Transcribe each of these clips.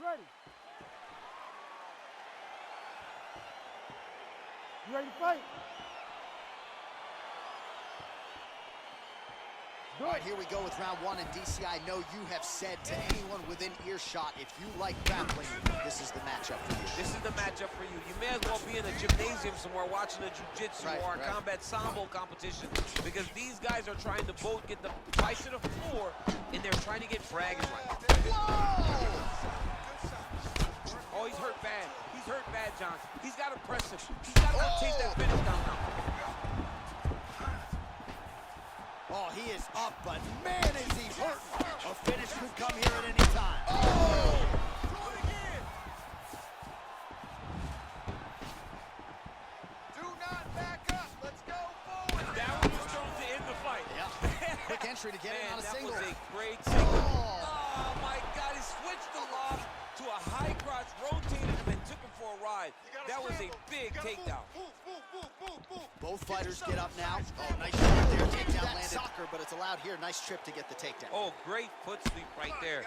ready? You ready to fight? All right, here we go with round one. And DC, I know you have said to anyone within earshot, if you like grappling, this is the matchup for you. This is the matchup for you. You may as well be in a gymnasium somewhere watching a jiu-jitsu or a combat sambo competition, because these guys are trying to both get the fight to the floor, and they're trying to get bragging rights. Whoa! Oh, he's hurt bad. He's hurt bad, John. He's got to press him. He's got to take that finish down now. Oh, he is up, but man, is he hurt. A finish could come here at any time. Oh! Do it again. Do not back up. Let's go forward. That one was thrown to end the fight. Yep. Quick entry to get in on a single. That was a great single. Oh. Oh, my God. He switched the loft to a high crotch, rotated him, and took him for a ride. That was a big takedown. Both fighters get up now. Oh, nice shot there. Takedown landed. Soccer, but it's allowed here. Nice trip to get the takedown. Oh, great foot sweep right there.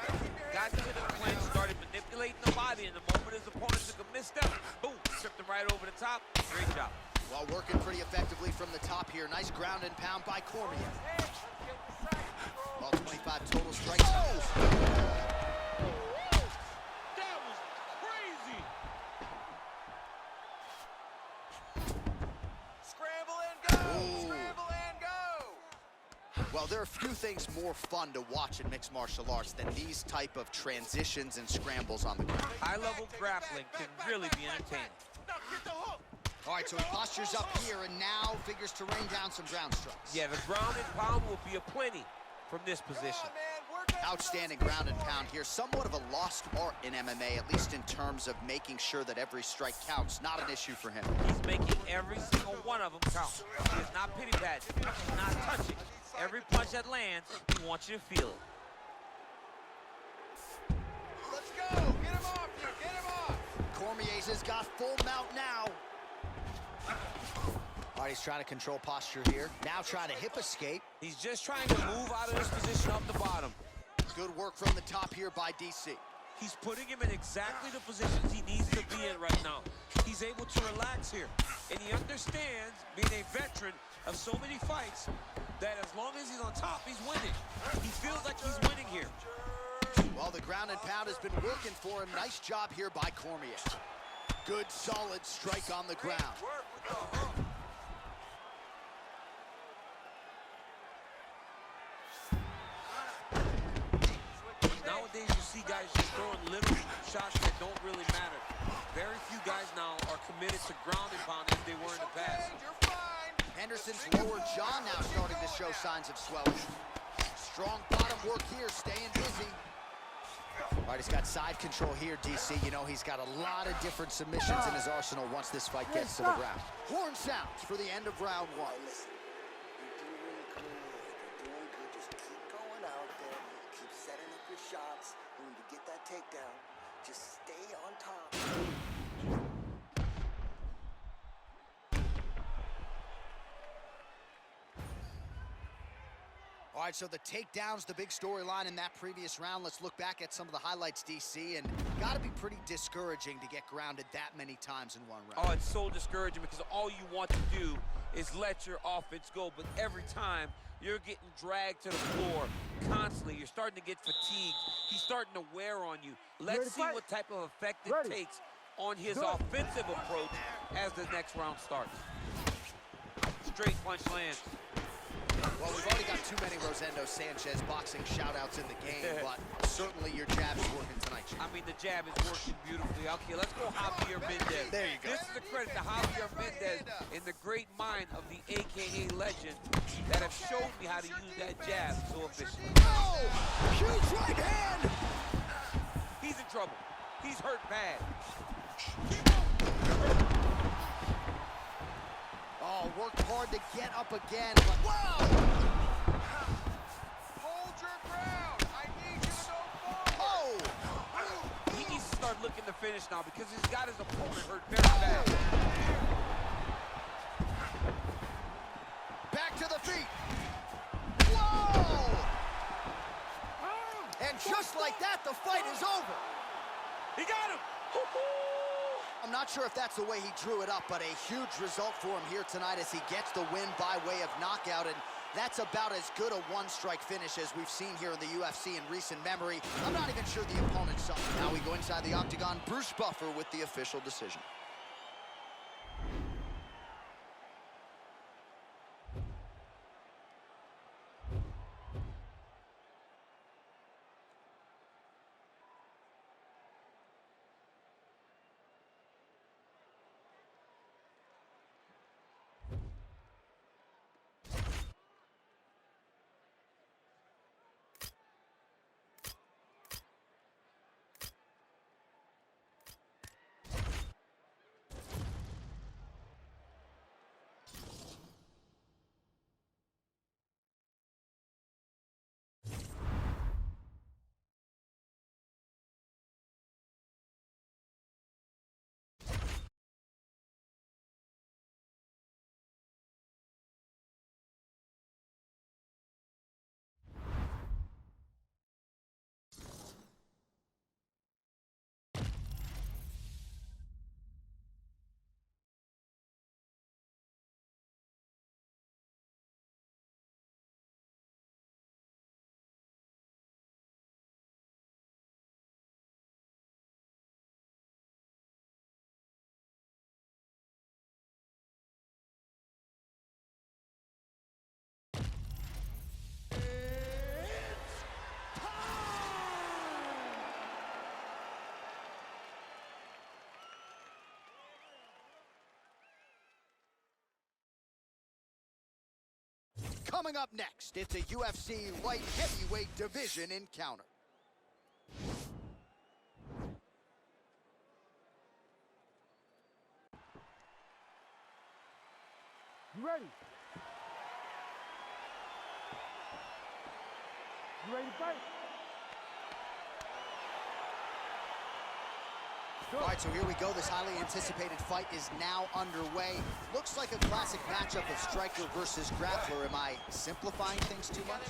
Got to the clinch, started manipulating the body, and the moment his opponent took a misstep, boom, tripped him right over the top. Great job. Well, working pretty effectively from the top here. Nice ground and pound by Cormier. Well, 25 total strikes. Oh! Well, there are few things more fun to watch in mixed martial arts than these type of transitions and scrambles on the ground. High-level grappling can really be entertaining. All right, so he postures up here and now figures to rain down some ground strikes. Yeah, the ground and pound will be aplenty from this position. Outstanding ground and pound here. Somewhat of a lost art in MMA, at least in terms of making sure that every strike counts. Not an issue for him. He's making every single one of them count. He is not pity-patting. He's not touching. Every punch that lands, he wants you to feel it. Let's go. Get him off here. Get him off. Cormier's has got full mount now. All right, he's trying to control posture here. Now trying to hip escape. He's just trying to move out of this position up the bottom. Good work from the top here by DC. He's putting him in exactly the positions he needs to be in right now. He's able to relax here. And he understands, being a veteran of so many fights, that as long as he's on top, he's winning. He feels like he's winning here. Well, the ground and pound has been working for him. Nice job here by Cormier. Good, solid strike on the ground. Nowadays, you see guys just throwing little shots that don't really matter. Very few guys now are committed to ground and pound as they were in the past. Henderson's lower jaw now starting to show signs of swelling. Strong bottom work here, staying busy. All right, he's got side control here, DC. You know, he's got a lot of different submissions in his arsenal once this fight gets to the ground. Horn sounds for the end of round one. Listen, you're doing good. Just keep going out there. Keep setting up your shots. And when you get that takedown, just stay on top. All right, so the takedown's the big storyline in that previous round. Let's look back at some of the highlights, DC, and got to be pretty discouraging to get grounded that many times in one round. Oh, it's so discouraging because all you want to do is let your offense go, but every time you're getting dragged to the floor constantly. You're starting to get fatigued. He's starting to wear on you. Let's see what type of effect it takes on his offensive approach as the next round starts. Straight punch lands. Well, we've already got too many Rosendo Sanchez boxing shout-outs in the game, but certainly your jab is working tonight, Jim. I mean, the jab is working beautifully. Okay, let's go Javier Mendez. There you go. This is the credit to Javier Mendez and the great mind of the AKA legend that have showed me how to use that jab so efficiently. Oh! Huge right hand! He's in trouble. He's hurt bad. Oh, worked hard to get up again, but wow! Hold your ground. I need you to go forward. Oh! He needs to start looking to finish now because he's got his opponent hurt very bad. Back to the feet. Whoa! And just like that, the fight is over. He got him! I'm not sure if that's the way he drew it up, but a huge result for him here tonight as he gets the win by way of knockout, and that's about as good a one-strike finish as we've seen here in the UFC in recent memory. I'm not even sure the opponent saw. Now we go inside the octagon. Bruce Buffer with the official decision. Coming up next, it's a UFC light heavyweight division encounter. You ready? You ready to fight? All right, so here we go. This highly anticipated fight is now underway. Looks like a classic matchup of striker versus grappler. Am I simplifying things too much?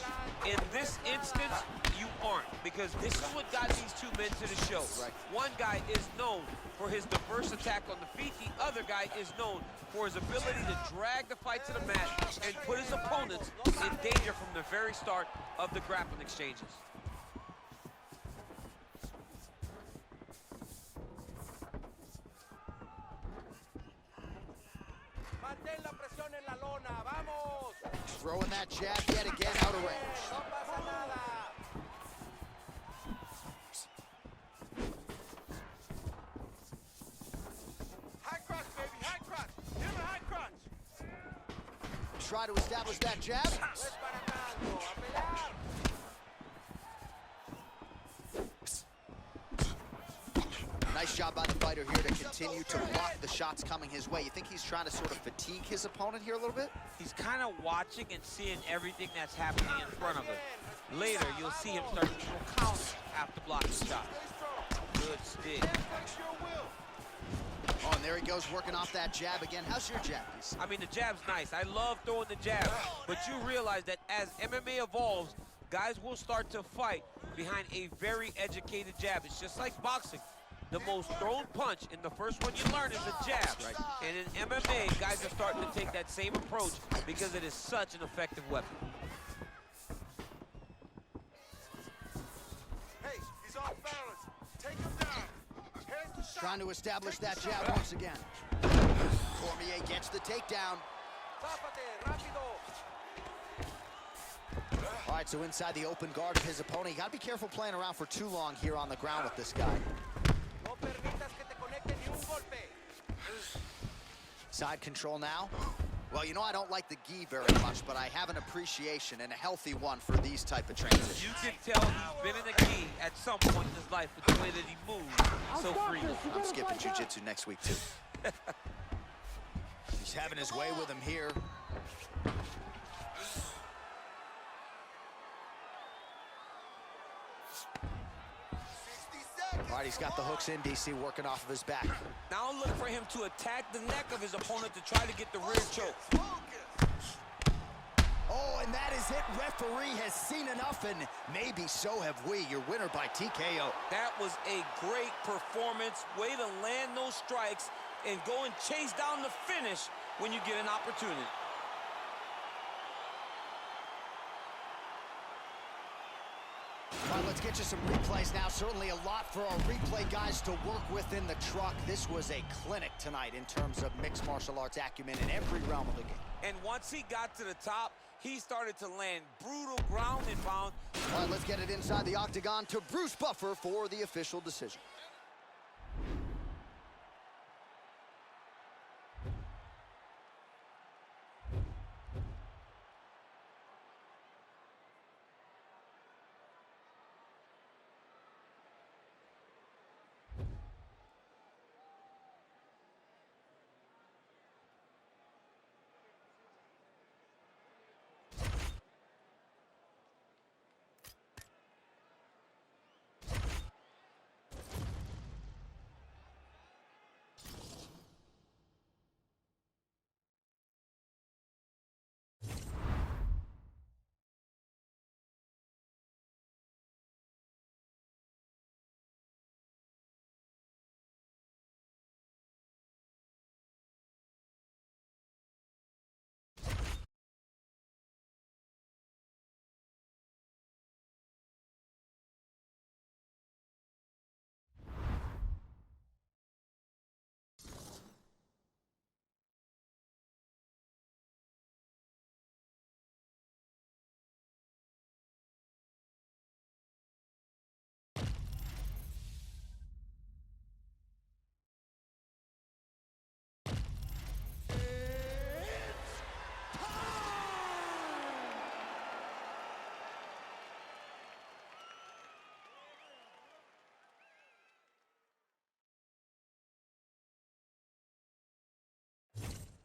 In this instance, you aren't, because this is what got these two men to the show. Right. One guy is known for his diverse attack on the feet. The other guy is known for his ability to drag the fight to the mat and put his opponents in danger from the very start of the grappling exchanges. Mantén la presión en la lona, vamos. Throwing that jab yet again out of range. No pasa nada. High crotch, baby, high crotch. Give him a high crotch. Try to establish that jab. No es para tanto, a pelear. Nice job by the fighter here to continue to block the shots coming his way. You think he's trying to sort of fatigue his opponent here a little bit? He's kind of watching and seeing everything that's happening in front of him. Later, you'll see him start to throw counters after blocking shots. Good stick. Oh, and there he goes, working off that jab again. How's your jab, DC? I mean, the jab's nice. I love throwing the jab, but you realize that as MMA evolves, guys will start to fight behind a very educated jab. It's just like boxing. The most thrown punch in the first one you learn is a jab. Right. And in MMA, guys are starting to take that same approach because it is such an effective weapon. Hey, he's off balance. Take him down. Here's the shot. Trying to establish that jab once again. Cormier gets the takedown. Zápate, rápido. All right, so inside the open guard of his opponent. You got to be careful playing around for too long here on the ground with this guy. No permitas que te conecten ni un golpe. Side control now. Well, you know I don't like the gi very much, but I have an appreciation and a healthy one for these type of transitions. You can tell he's been in a gi at some point in his life with the way that he moves so freely. I'm skipping jiu-jitsu next week, too. He's having his way with him here. All right, he's got the hooks in, DC, working off of his back. Now look for him to attack the neck of his opponent to try to get the rear choke. Oh, and that is it. Referee has seen enough, and maybe so have we. Your winner by TKO. That was a great performance. Way to land those strikes and go and chase down the finish when you get an opportunity. All right, let's get you some replays now. Certainly a lot for our replay guys to work with in the truck. This was a clinic tonight in terms of mixed martial arts acumen in every realm of the game. And once he got to the top, he started to land brutal ground and pound. All right, let's get it inside the octagon to Bruce Buffer for the official decision.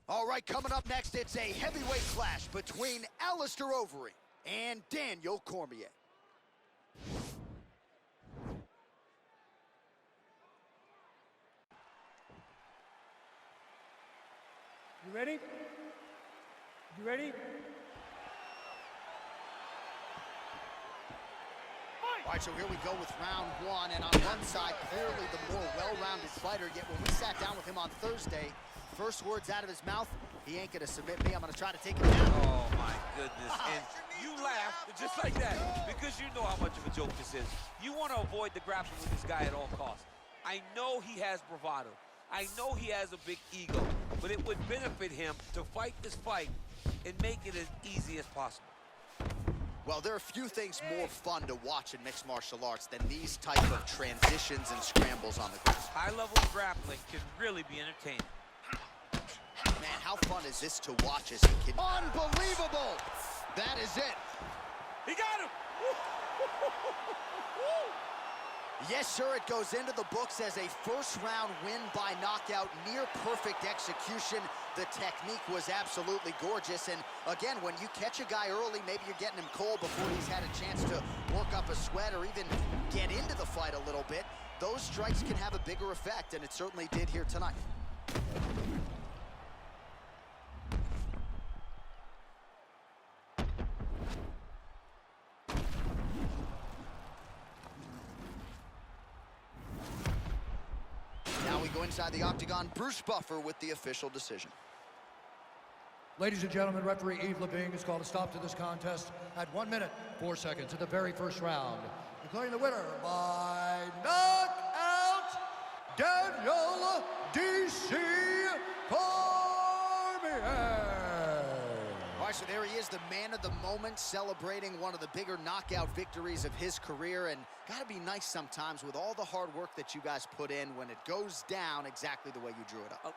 All right, coming up next, it's a heavyweight clash between Alistair Overeem and Daniel Cormier. You ready? You ready? All right, so here we go with round one, and on one side, clearly the more well-rounded fighter, yet when we sat down with him on Thursday, first words out of his mouth, he ain't gonna submit me, I'm gonna try to take him down. Oh, my goodness. And you laugh just like that because you know how much of a joke this is. You want to avoid the grappling with this guy at all costs. I know he has bravado. I know he has a big ego, but it would benefit him to fight this fight and make it as easy as possible. Well, there are few things more fun to watch in mixed martial arts than these type of transitions and scrambles on the ground. High-level grappling can really be entertaining. Man, how fun is this to watch as he can... Unbelievable! That is it. He got him! Yes, sir, it goes into the books as a first-round win by knockout, near-perfect execution. The technique was absolutely gorgeous, and again, when you catch a guy early, maybe you're getting him cold before he's had a chance to work up a sweat or even get into the fight a little bit. Those strikes can have a bigger effect, and it certainly did here tonight. Inside the octagon, Bruce Buffer with the official decision. Ladies and gentlemen, referee Yves Levine has called a stop to this contest at 1 minute, 4 seconds in the very first round. Declaring the winner by knockout, Daniel D.C. Cormier. All right, so there he is, the man of the moment, celebrating one of the bigger knockout victories of his career, and gotta be nice sometimes with all the hard work that you guys put in when it goes down exactly the way you drew it up.